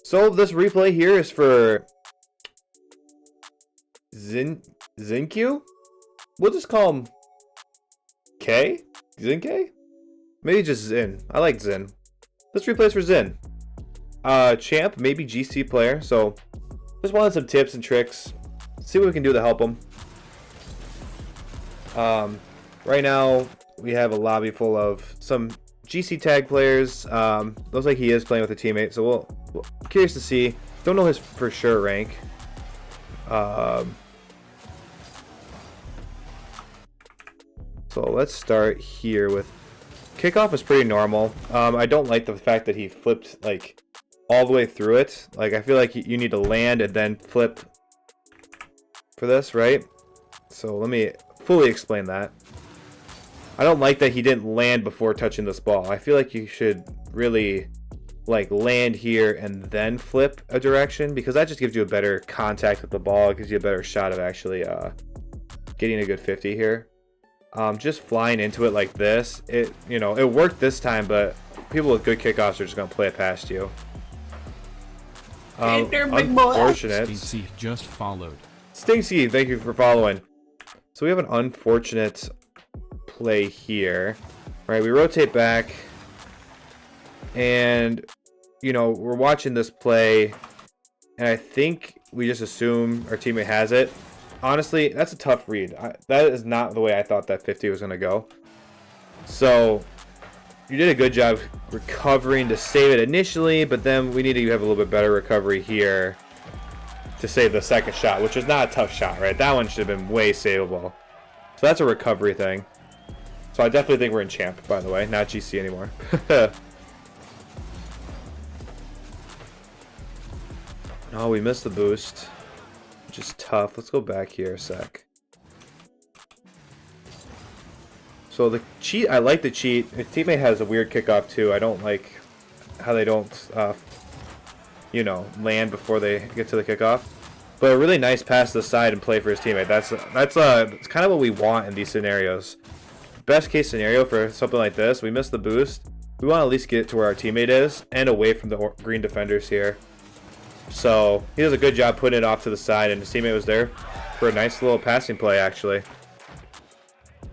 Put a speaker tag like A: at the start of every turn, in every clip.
A: So this replay here is for Zinkyu? We'll just call him K? Zinke? Maybe just Zin. I like Zin. This replay is for Zin. Champ, maybe GC player. So just wanted some tips and tricks. See what we can do to help him. Right now we have a lobby full of some GC tag players. Looks like he is playing with a teammate, so we'll curious to see. Don't know his for sure rank. So let's start here with kickoff is pretty normal. I don't like the fact that he flipped like all the way through it. Like I feel like you need to land and then flip for this, right? So let me fully explain that. I don't like that he didn't land before touching this ball. I feel like you should really like land here and then flip a direction, because that just gives you a better contact with the ball. It gives you a better shot of actually getting a good 50 here. Just flying into it like this, it worked this time, but people with good kickoffs are just gonna play it past you. Unfortunate.
B: Stinksy just followed.
A: Stinksy, thank you for following. So we have an unfortunate play here, right? We rotate back, and we're watching this play, and I think we just assume our teammate has it. Honestly, that's a tough read. That is not the way I thought that 50 was gonna go. So you did a good job recovering to save it initially, but then we need to have a little bit better recovery here to save the second shot, which is not a tough shot, right? That one should have been way savable. So that's a recovery thing. So I definitely think we're in champ, by the way, not GC anymore. Oh, we missed the boost, which is tough. Let's go back here a sec. So the cheat, I like the cheat. His teammate has a weird kickoff too. I don't like how they don't, land before they get to the kickoff. But a really nice pass to the side and play for his teammate. That's it's kind of what we want in these scenarios. Best case scenario for something like this, we miss the boost. We want to at least get to where our teammate is and away from the green defenders here. So he does a good job putting it off to the side, and his teammate was there for a nice little passing play actually.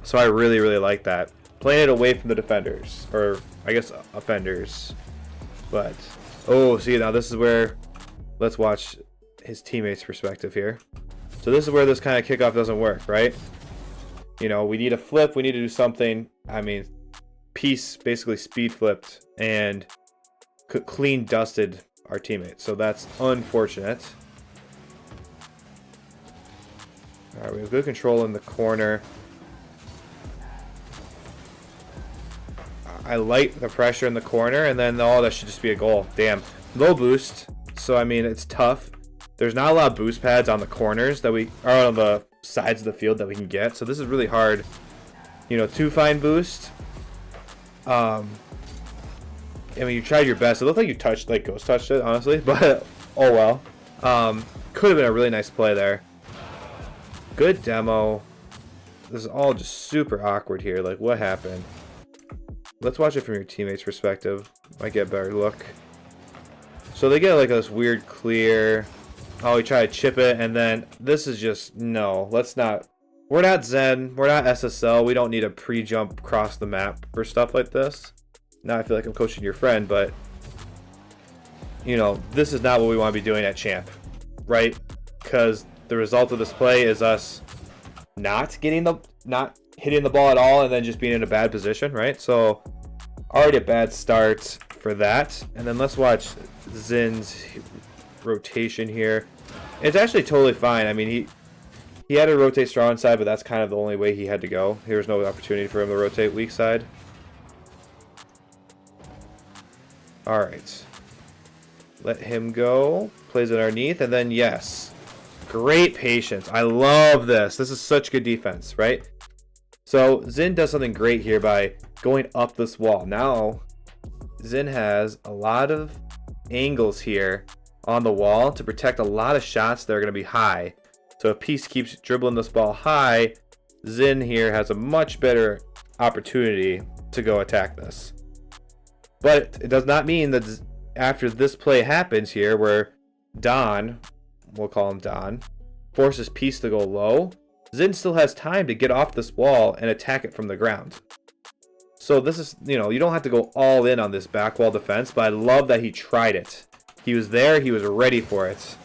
A: So I really, really like that. Playing it away from the defenders, or I guess offenders. But, oh, see, now this is where, let's watch his teammate's perspective here. So this is where this kind of kickoff doesn't work, right? We need a flip, we need to do something. I mean, Peace basically speed flipped and clean dusted our teammate. So that's unfortunate. All right, we have good control in the corner. I like the pressure in the corner, and then that should just be a goal. Damn. Low boost. So, I mean, it's tough. There's not a lot of boost pads on the corners that we are on the sides of the field that we can get. So this is really hard, to find boost. I mean, you tried your best. It looked like you ghost touched it, honestly, but oh well. Could have been a really nice play there. Good demo. This is all just super awkward here. Like, what happened? Let's watch it from your teammate's perspective. Might get a better look. So they get like this weird clear. Oh, we try to chip it, and then this is just, no, let's not. We're not Zen. We're not SSL. We don't need a pre-jump across the map for stuff like this. Now I feel like I'm coaching your friend, but this is not what we want to be doing at champ, right? Because the result of this play is us not hitting the ball at all, and then just being in a bad position, right? So already a bad start for that. And then let's watch Zin's rotation here. It's actually totally fine. I mean, he had to rotate strong side, but that's kind of the only way he had to go. There was no opportunity for him to rotate weak side. All right, let him go. Plays it underneath, and then yes, great patience. I love this. This is such good defense, right? So Zin does something great here by going up this wall. Now Zin has a lot of angles here on the wall to protect a lot of shots that are going to be high. So if Peace keeps dribbling this ball high, Zin here has a much better opportunity to go attack this. But it does not mean that after this play happens here, where Don, we'll call him Don, forces Peace to go low, Zin still has time to get off this wall and attack it from the ground. So this is, you know, you don't have to go all in on this back wall defense, but I love that he tried it. He was there, he was ready for it.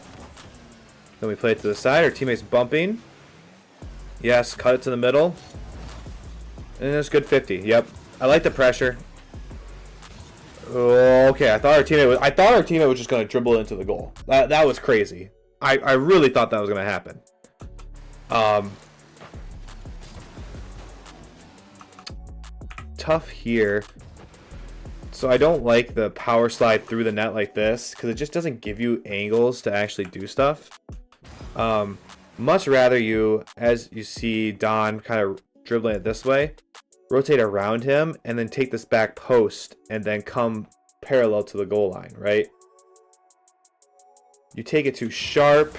A: Then we play it to the side, our teammate's bumping. Yes, cut it to the middle. And it's good 50. Yep. I like the pressure. Okay, I thought our teammate was just gonna dribble into the goal. That was crazy. I really thought that was gonna happen. Tough here. So I don't like the power slide through the net like this because it just doesn't give you angles to actually do stuff. Much rather you, as you see Don kind of dribbling it this way, rotate around him and then take this back post and then come parallel to the goal line, right? You take it too sharp.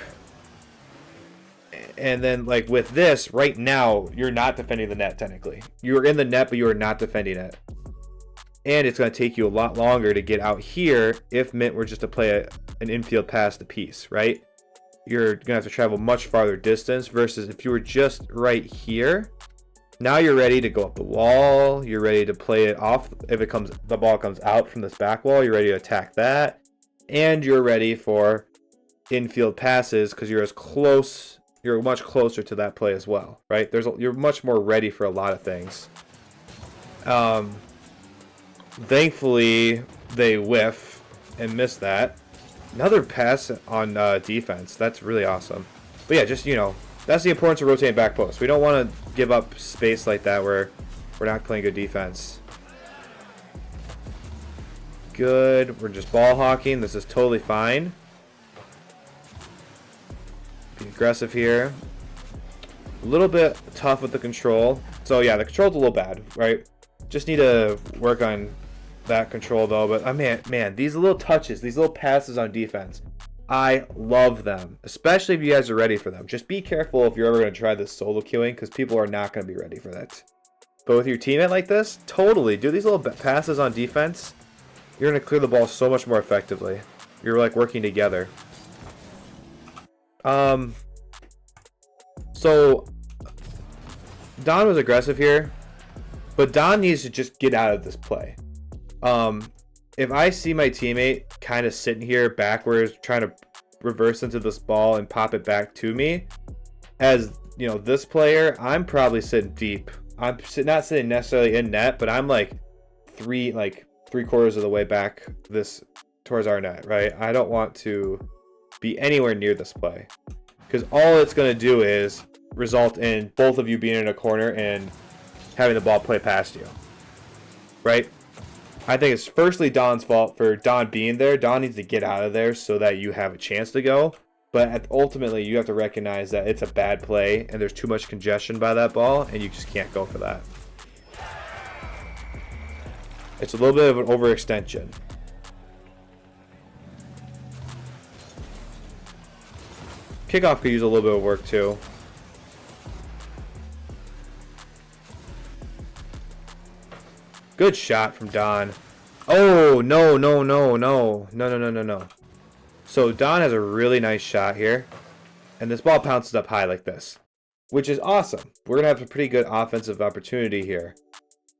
A: And then, like, with this, right now, you're not defending the net, technically. You're in the net, but you are not defending it. And it's going to take you a lot longer to get out here if Mint were just to play an infield pass to Peace, right? You're going to have to travel much farther distance versus if you were just right here. Now you're ready to go up the wall. You're ready to play it off. If the ball comes out from this back wall, you're ready to attack that. And you're ready for infield passes because you're much closer to that play as well, right? You're much more ready for a lot of things. Thankfully, they whiff and miss that. Another pass on defense. That's really awesome. But yeah, just, you know, that's the importance of rotating back post. We don't want to give up space like that where we're not playing good defense. Good. We're just ball hawking. This is totally fine. Be aggressive here. A little bit tough with the control. So yeah, the control's a little bad, right? Just need to work on that control though. But man, these little touches, these little passes on defense, I love them, especially if you guys are ready for them. Just be careful if you're ever going to try this solo queuing because people are not going to be ready for that. But with your teammate like this, totally do these little passes on defense. You're going to clear the ball so much more effectively. You're like working together. So Don was aggressive here, but Don needs to just get out of this play. If I see my teammate kind of sitting here backwards, trying to reverse into this ball and pop it back to me, as you know, this player, I'm probably sitting deep. I'm not sitting necessarily in net, but I'm like three quarters of the way back towards our net, right? I don't want to be anywhere near this play because all it's going to do is result in both of you being in a corner and having the ball play past you, right? I think it's firstly Don's fault for Don being there. Don needs to get out of there so that you have a chance to go. But ultimately, you have to recognize that it's a bad play and there's too much congestion by that ball, and you just can't go for that. It's a little bit of an overextension. Kickoff could use a little bit of work too. Good shot from Don. Oh, no. So Don has a really nice shot here. And this ball bounces up high like this, which is awesome. We're going to have a pretty good offensive opportunity here.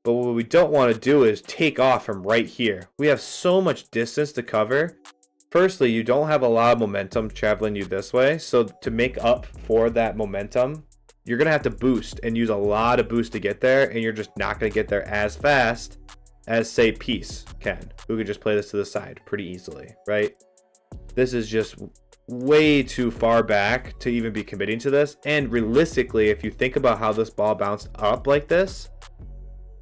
A: But what we don't want to do is take off from right here. We have so much distance to cover. Firstly, you don't have a lot of momentum traveling you this way. So to make up for that momentum, you're going to have to boost and use a lot of boost to get there. And you're just not going to get there as fast as, say, Peace can. Who can just play this to the side pretty easily, right? This is just way too far back to even be committing to this. And realistically, if you think about how this ball bounced up like this,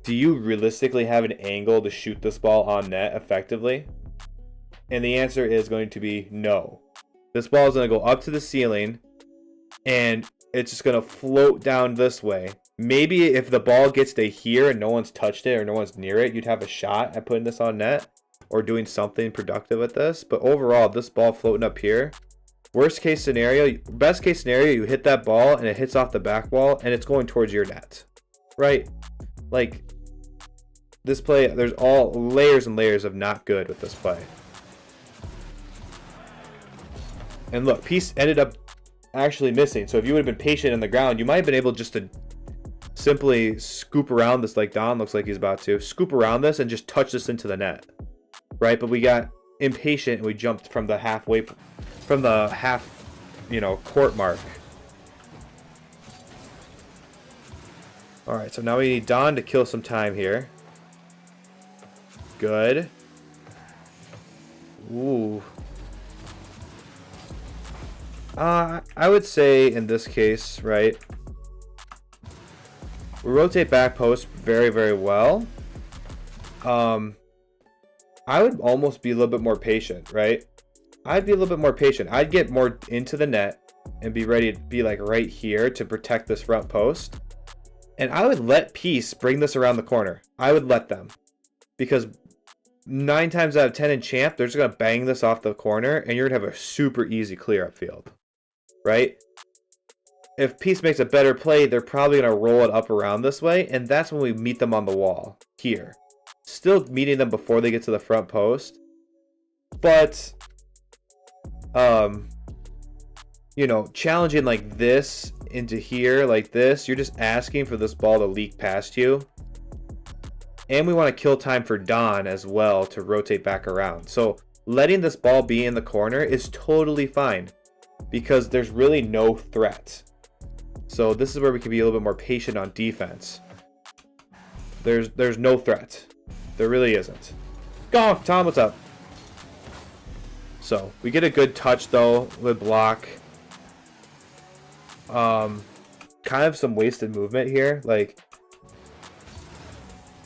A: do you realistically have an angle to shoot this ball on net effectively? And the answer is going to be no. This ball is going to go up to the ceiling and it's just going to float down this way. Maybe if the ball gets to here and no one's touched it or no one's near it, you'd have a shot at putting this on net or doing something productive with this. But overall, this ball floating up here, best case scenario, you hit that ball and it hits off the back wall and it's going towards your net, right? Like, this play, there's all layers and layers of not good with this play. And look, piece ended up actually missing. So if you would have been patient in the ground, you might have been able just to simply scoop around this, like Don looks like he's about to scoop around this and just touch this into the net, right? But we got impatient and we jumped from the half, you know, court mark. All right, so now we need Don to kill some time here. Good. Ooh. I would say in this case, right, we rotate back post very, very well. I would almost be a little bit more patient, right? I'd be a little bit more patient. I'd get more into the net and be ready to be like right here to protect this front post. And I would let Peace bring this around the corner. I would let them. Because 9 times out of 10 in Champ, they're just going to bang this off the corner and you're going to have a super easy clear up field. Right? If Peace makes a better play, they're probably going to roll it up around this way. And that's when we meet them on the wall. Here. Still meeting them before they get to the front post. But, you know, challenging like this into here, like this, you're just asking for this ball to leak past you. And we want to kill time for Don as well to rotate back around. So letting this ball be in the corner is totally fine because there's really no threat. So this is where we can be a little bit more patient on defense. There's no threat. There really isn't. Go, Tom, what's up? So we get a good touch though with block. Kind of some wasted movement here. Like,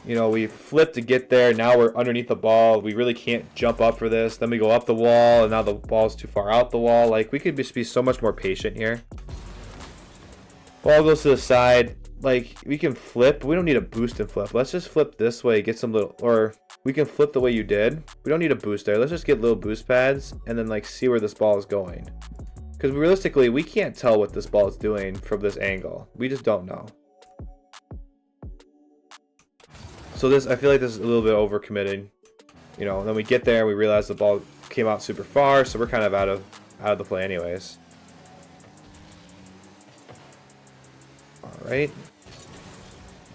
A: you know, we flip to get there. Now we're underneath the ball. We really can't jump up for this. Then we go up the wall, and now the ball's too far out the wall. Like, we could just be so much more patient here. Ball goes to the side. Like, we can flip. We don't need a boost and flip. Let's just flip this way. Get some little... Or we can flip the way you did. We don't need a boost there. Let's just get little boost pads and then, like, see where this ball is going. Because realistically, we can't tell what this ball is doing from this angle. We just don't know. So this, I feel like this is a little bit overcommitted. You know, and then we get there and we realize the ball came out super far, so we're kind of out of the play anyways. Alright.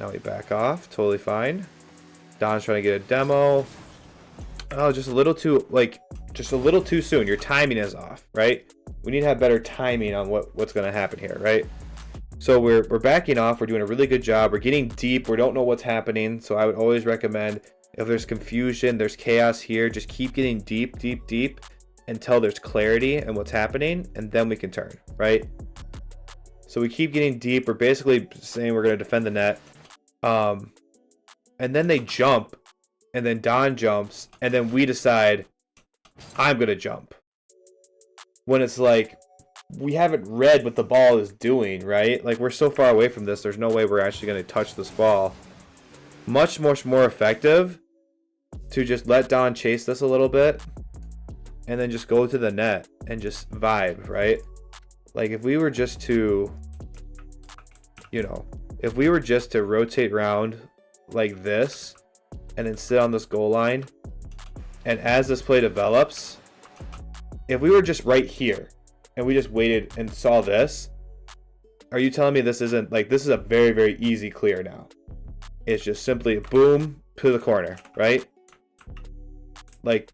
A: Now we back off. Totally fine. Don's trying to get a demo. Oh, just a little too, like, just a little too soon. Your timing is off, right? We need to have better timing on what's going to happen here, right? So we're backing off. We're doing a really good job. We're getting deep. We don't know what's happening. So I would always recommend if there's confusion, there's chaos here, just keep getting deep, deep, deep until there's clarity in what's happening, and then we can turn, right? So we keep getting deep. We're basically saying we're going to defend the net. And then they jump, and then Don jumps, and then we decide, I'm going to jump. When it's like, we haven't read what the ball is doing, right? Like, we're so far away from this, there's no way we're actually going to touch this ball. Much more effective to just let Don chase this a little bit, and then just go to the net and just vibe, right? Like, if we were just to, you know, if we were just to rotate around like this and then sit on this goal line, and as this play develops, if we were just right here and we just waited and saw this, are you telling me this isn't, like, this is a very, very easy clear now? It's just simply boom to the corner, right? Like,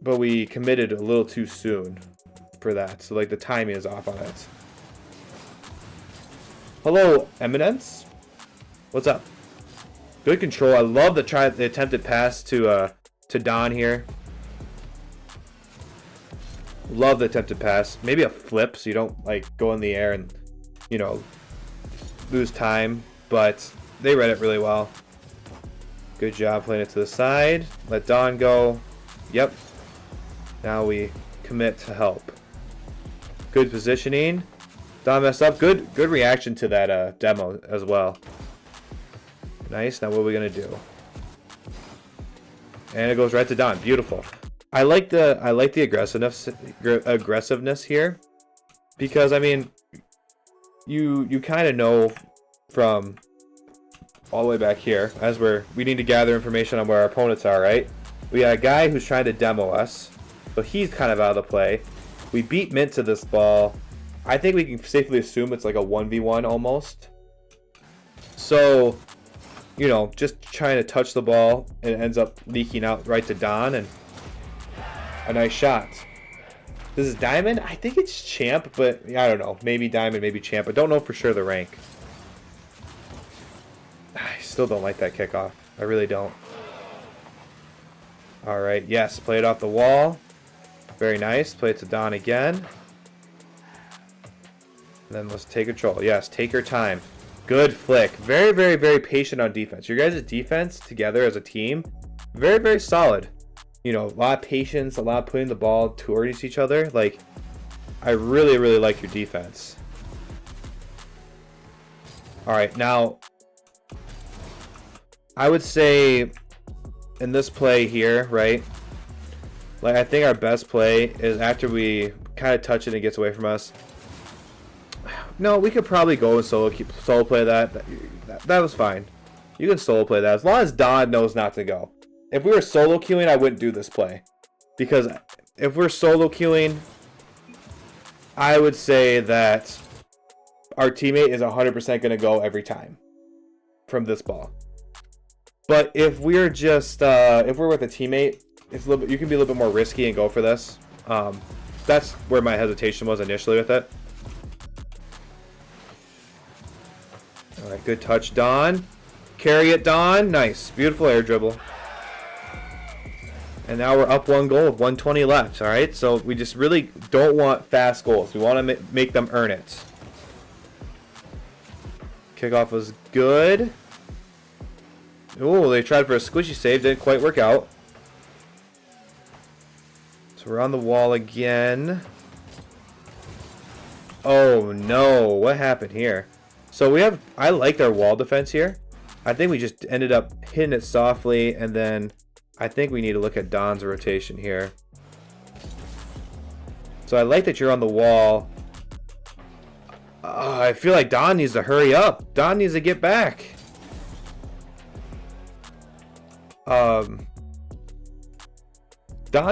A: but we committed a little too soon for that. So, like, the timing is off on it. Hello, Eminence. What's up? Good control. I love the attempted pass to Don here. Love the attempted pass. Maybe a flip so you don't, like, go in the air and, you know, lose time. But they read it really well. Good job playing it to the side. Let Don go. Yep. Now we commit to help. Good positioning. Don messed up. Good reaction to that demo as well. Nice. Now what are we gonna do? And it goes right to Don. Beautiful. I like the aggressiveness here, because I mean, you kind of know from all the way back here, as we need to gather information on where our opponents are, right? We got a guy who's trying to demo us, so he's kind of out of the play. We beat Mint to this ball. I think we can safely assume it's like a 1v1 almost. So, you know, just trying to touch the ball, and it ends up leaking out right to Don, and a nice shot. This is Diamond? I think it's Champ, but I don't know. Maybe Diamond, maybe Champ. I don't know for sure the rank. I still don't like that kickoff. I really don't. All right, yes, play it off the wall. Very nice. Play it to Don again. And then let's take control. Yes, take your time. Good flick. Very, very, very patient on defense. Your guys' defense together as a team, very, very solid. You know, a lot of patience, a lot of putting the ball towards each other. Like, I really, really like your defense. All right, now, I would say in this play here, right? Like, I think our best play is after we kind of touch it and it gets away from us. No, we could probably go and solo play that. That was fine. You can solo play that as long as Don knows not to go. If we were solo queuing, I wouldn't do this play. Because if we're solo queuing, I would say that our teammate is 100% going to go every time from this ball. But if we're just, if we're with a teammate, it's a little bit, you can be a little bit more risky and go for this. That's where my hesitation was initially with it. All right, good touch, Don. Carry it, Don. Nice. Beautiful air dribble. And now we're up 1 goal with 120 left, all right? So we just really don't want fast goals. We want to make them earn it. Kickoff was good. Oh, they tried for a squishy save. Didn't quite work out. So we're on the wall again. Oh, no. What happened here? So we have... I liked our wall defense here. I think we just ended up hitting it softly, and then I think we need to look at Don's rotation here. So I like that you're on the wall. I feel like Don needs to hurry up. Don needs to get back. Don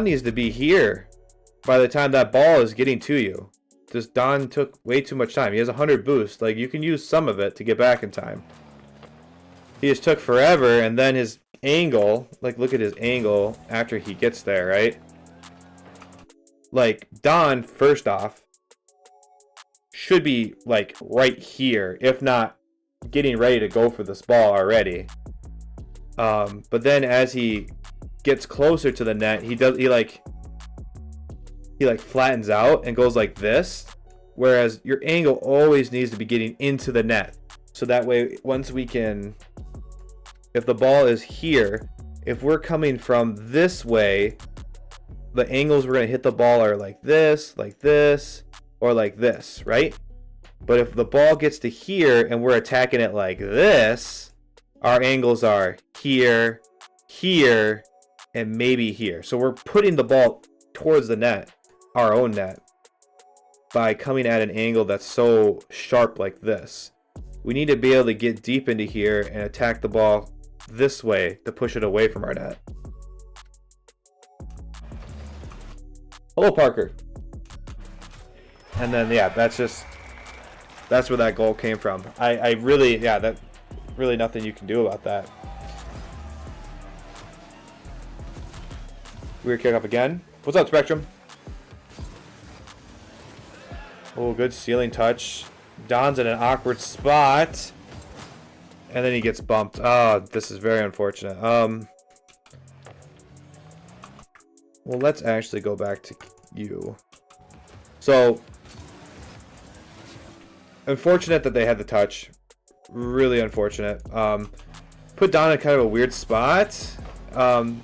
A: needs to be here by the time that ball is getting to you. This Don took way too much time. He has 100 boost. Like, you can use some of it to get back in time. He just took forever, and then his angle, like, look at his angle after he gets there, right? Like, Don, first off, should be, like, right here, if not getting ready to go for this ball already. But then as he gets closer to the net, he flattens out and goes like this, whereas your angle always needs to be getting into the net. So that way, once we can, if the ball is here, if we're coming from this way, the angles we're going to hit the ball are like this, or like this, right? But if the ball gets to here and we're attacking it like this, our angles are here, here, and maybe here. So we're putting the ball towards the net, our own net, by coming at an angle that's so sharp like this. We need to be able to get deep into here and attack the ball this way to push it away from our net. Hello, Parker. And then, yeah, that's where that goal came from. I really, yeah, that really nothing you can do about that. Weird kickoff again. What's up, Spectrum? Oh, good ceiling touch. Don's in an awkward spot. And then he gets bumped. Oh, this is very unfortunate. Well, let's actually go back to you. So, unfortunate that they had the touch. Really unfortunate. Put Don in kind of a weird spot. And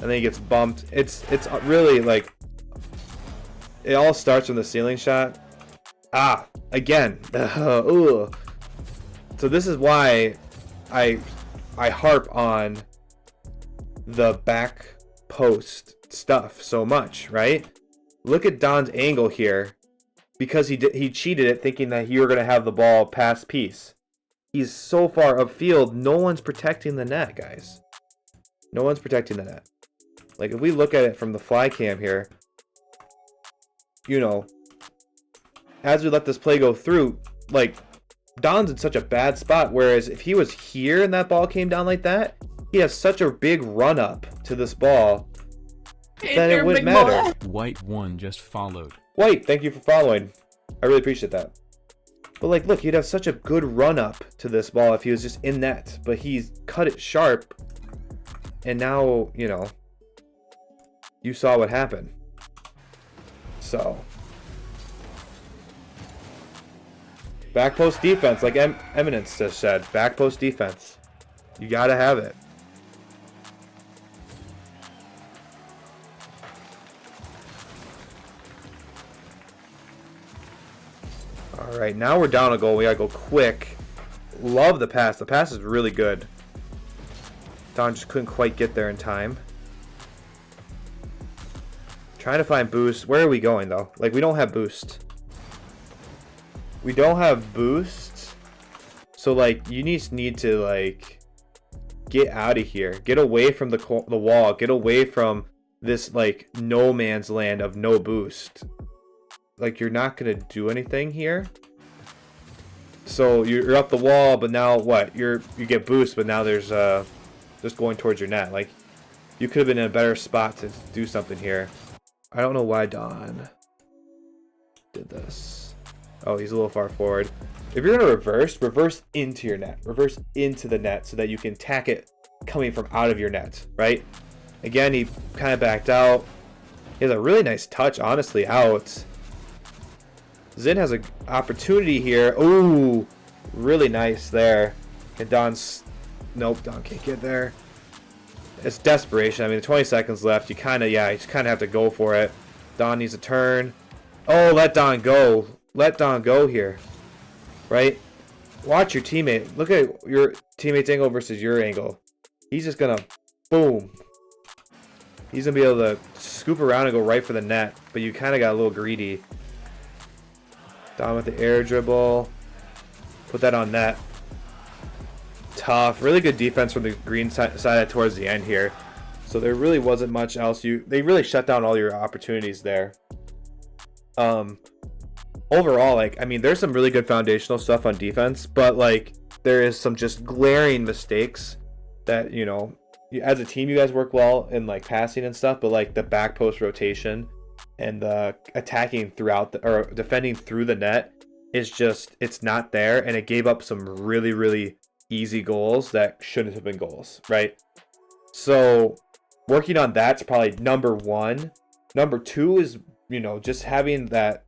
A: then he gets bumped. It's really like, it all starts from the ceiling shot. Ah, again. Ooh. So this is why I harp on the back post stuff so much, right? Look at Don's angle here, because he cheated it thinking that you were going to have the ball past piece. He's so far upfield, no one's protecting the net, guys. No one's protecting the net. Like, if we look at it from the fly cam here, you know, as we let this play go through, like, Don's in such a bad spot. Whereas if he was here and that ball came down like that, he has such a big run up to this ball that it wouldn't matter.
B: White one just followed.
A: White, thank you for following. I really appreciate that. But like, look, he'd have such a good run up to this ball if he was just in net. But he's cut it sharp. And now, you know, you saw what happened. So, back post defense, like Eminence just said. Back post defense. You gotta have it. Alright, now we're down a goal. We gotta go quick. Love the pass. The pass is really good. Don just couldn't quite get there in time. Trying to find boost. Where are we going, though? Like, we don't have boost. We don't have boost. So, like, you need to, like, get out of here. Get away from the wall. Get away from this, like, no man's land of no boost. Like, you're not going to do anything here. So, you're up the wall, but now what? You get boost, but now there's just going towards your net. Like, you could have been in a better spot to do something here. I don't know why Don did this. Oh, he's a little far forward. If you're going to reverse into your net. Reverse into the net so that you can tack it coming from out of your net, right? Again, he kind of backed out. He has a really nice touch, honestly, out. Zin has an opportunity here. Ooh, really nice there. And Don's... Nope, Don can't get there. It's desperation. I mean, 20 seconds left. You kind of, you just kind of have to go for it. Don needs a turn. Oh, let Don go. Let Don go here. Right? Watch your teammate. Look at your teammate's angle versus your angle. He's just going to, boom. He's going to be able to scoop around and go right for the net. But you kind of got a little greedy. Don with the air dribble. Put that on net. Tough. Really good defense from the green side towards the end here. So there really wasn't much else. They really shut down all your opportunities there. Overall, like, I mean, there's some really good foundational stuff on defense, but like there is some just glaring mistakes that, you know, as a team you guys work well in like passing and stuff, but like the back post rotation and the attacking throughout or defending through the net is just, it's not there, and it gave up some really easy goals that shouldn't have been goals, right? So working on that's probably number one. Number two is, you know, just having that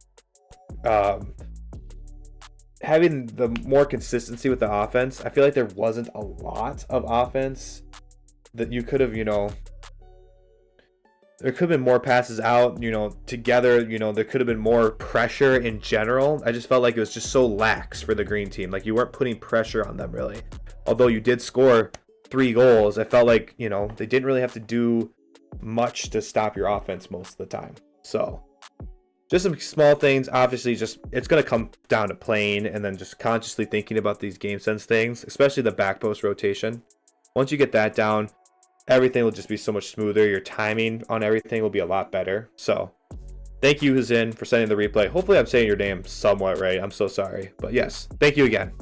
A: having the more consistency with the offense. I feel like there wasn't a lot of offense that you could have, you know, there could have been more passes out, you know, together, you know, there could have been more pressure in general. I just felt like it was just so lax for the green team. Like, you weren't putting pressure on them, really. Although you did score 3 goals, I felt like, you know, they didn't really have to do much to stop your offense most of the time. So, just some small things. Obviously, just, it's going to come down to playing and then just consciously thinking about these game sense things, especially the back post rotation. Once you get that down, everything will just be so much smoother. Your timing on everything will be a lot better. So, thank you, Zin, for sending the replay. Hopefully I'm saying your name somewhat right. I'm so sorry. But yes, thank you again.